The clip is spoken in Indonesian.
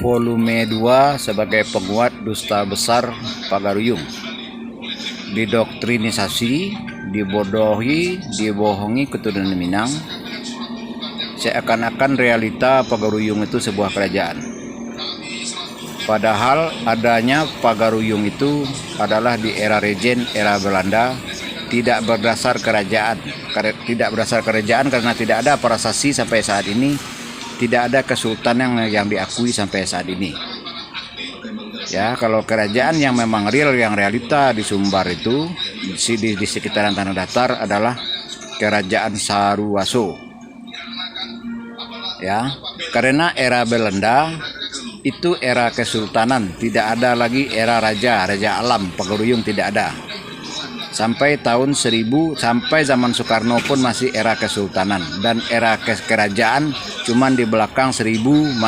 volume 2 sebagai penguat dusta besar Pagaruyung. Didoktrinisasi, dibodohi, dibohongi keturunan Minang, seakan-akan realita Pagaruyung itu sebuah kerajaan. Padahal adanya Pagaruyung itu adalah di era Regen, era Belanda, tidak berdasar kerajaan karena tidak ada prasasti sampai saat ini, tidak ada kesultanan yang diakui sampai saat ini. Ya, kalau kerajaan yang memang real, yang realita di Sumbar itu di sekitaran Tanah Datar adalah Kerajaan Saruwaso. Ya, karena era Belanda itu era kesultanan, tidak ada lagi era raja alam. Pagaruyung tidak ada. Sampai tahun 1000, sampai zaman Soekarno pun masih era kesultanan, dan era kerajaan cuman di belakang 1000